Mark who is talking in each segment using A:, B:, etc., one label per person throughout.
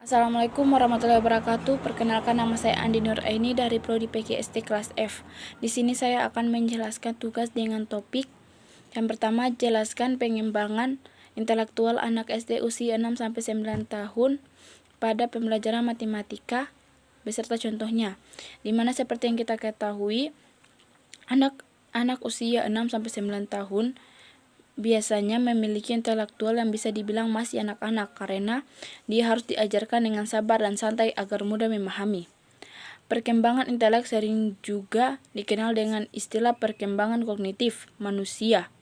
A: Assalamualaikum warahmatullahi wabarakatuh. Perkenalkan, nama saya Andi Nuraini dari Prodi PGSD kelas F. Di sini saya akan menjelaskan tugas dengan topik yang pertama, jelaskan pengembangan intelektual anak SD usia 6-9 tahun pada pembelajaran matematika beserta contohnya. Dimana seperti yang kita ketahui, anak usia 6-9 tahun biasanya memiliki intelektual yang bisa dibilang masih anak-anak karena dia harus diajarkan dengan sabar dan santai agar mudah memahami. Perkembangan intelek sering juga dikenal dengan istilah perkembangan kognitif manusia,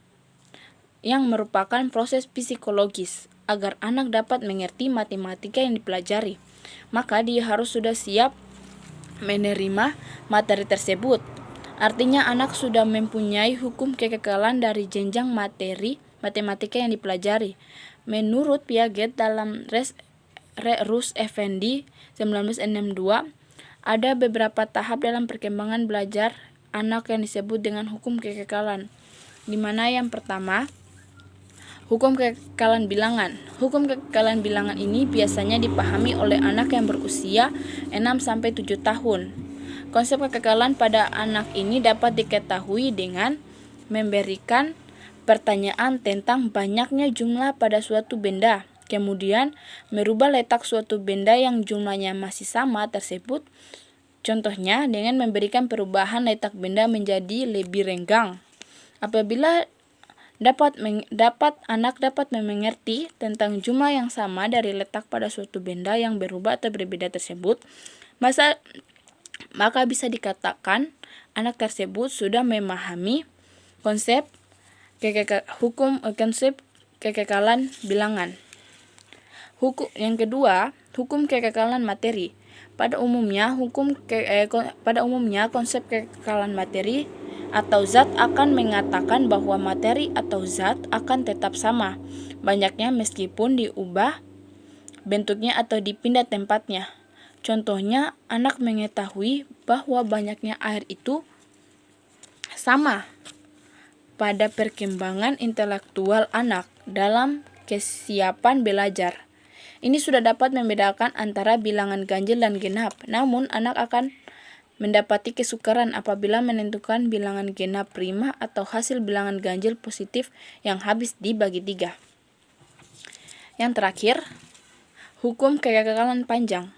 A: yang merupakan proses psikologis agar anak dapat mengerti matematika yang dipelajari. Maka dia harus sudah siap menerima materi tersebut. Artinya anak sudah mempunyai hukum kekekalan dari jenjang materi matematika yang dipelajari. Menurut Piaget dalam Rus Effendi 1962, ada beberapa tahap dalam perkembangan belajar anak yang disebut dengan hukum kekekalan, di mana yang pertama, hukum kekekalan bilangan. Hukum kekekalan bilangan ini biasanya dipahami oleh anak yang berusia 6-7 tahun. Konsep kekekalan pada anak ini dapat diketahui dengan memberikan pertanyaan tentang banyaknya jumlah pada suatu benda, kemudian merubah letak suatu benda yang jumlahnya masih sama tersebut. Contohnya dengan memberikan perubahan letak benda menjadi lebih renggang. Apabila anak dapat mengerti tentang jumlah yang sama dari letak pada suatu benda yang berubah atau berbeda tersebut, maka bisa dikatakan anak tersebut sudah memahami konsep kekekalan bilangan. Yang kedua, hukum kekekalan materi. Pada umumnya konsep kekekalan materi atau zat akan mengatakan bahwa materi atau zat akan tetap sama banyaknya meskipun diubah bentuknya atau dipindah tempatnya. Contohnya, anak mengetahui bahwa banyaknya air itu sama pada perkembangan intelektual anak dalam kesiapan belajar. Ini sudah dapat membedakan antara bilangan ganjil dan genap. Namun, anak akan mendapati kesukaran apabila menentukan bilangan genap prima atau hasil bilangan ganjil positif yang habis dibagi 3. Yang terakhir, hukum kekekalan panjang,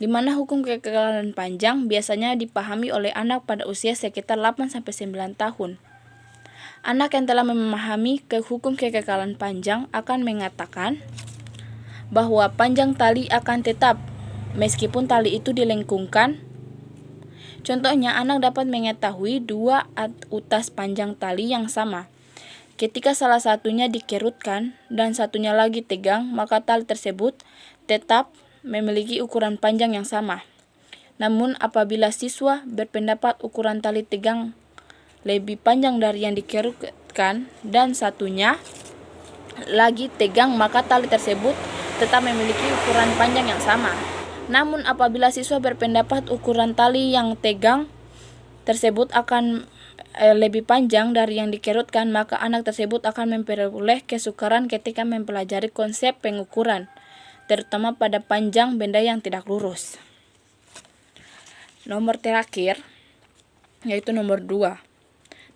A: di mana hukum kekekalan panjang biasanya dipahami oleh anak pada usia sekitar 8-9 tahun. Anak yang telah memahami hukum kekekalan panjang akan mengatakan bahwa panjang tali akan tetap meskipun tali itu dilengkungkan. Contohnya, anak dapat mengetahui 2 utas panjang tali yang sama. Ketika salah satunya dikerutkan dan satunya lagi tegang, maka tali tersebut tetap memiliki ukuran panjang yang sama. Namun apabila siswa berpendapat ukuran tali tegang lebih panjang dari yang dikerutkan dan satunya lagi tegang, maka tali tersebut tetap memiliki ukuran panjang yang sama. Namun apabila siswa berpendapat ukuran tali yang tegang tersebut akan lebih panjang dari yang dikerutkan, maka anak tersebut akan memperoleh kesukaran ketika mempelajari konsep pengukuran, terutama pada panjang benda yang tidak lurus. Nomor terakhir, yaitu nomor 2,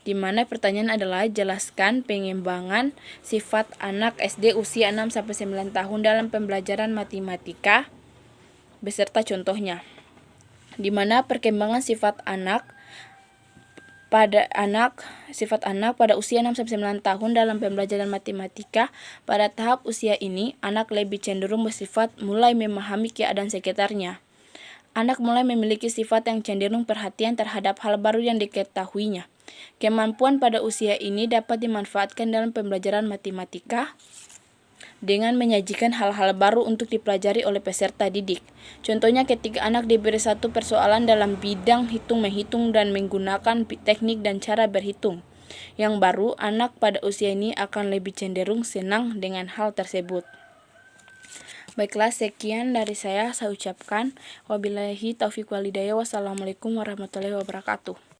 A: di mana pertanyaan adalah jelaskan pengembangan sifat anak SD usia 6-9 tahun dalam pembelajaran matematika beserta contohnya. Di mana perkembangan sifat anak pada usia 6-9 tahun dalam pembelajaran matematika. Pada tahap usia ini, anak lebih cenderung bersifat mulai memahami keadaan sekitarnya. Anak mulai memiliki sifat yang cenderung perhatian terhadap hal baru yang diketahuinya. Kemampuan pada usia ini dapat dimanfaatkan dalam pembelajaran matematika dengan menyajikan hal-hal baru untuk dipelajari oleh peserta didik. Contohnya ketika anak diberi satu persoalan dalam bidang hitung-menghitung dan menggunakan teknik dan cara berhitung yang baru, anak pada usia ini akan lebih cenderung senang dengan hal tersebut. Baiklah, sekian dari saya ucapkan. Wabillahi taufiq wal hidayah. Wassalamualaikum warahmatullahi wabarakatuh.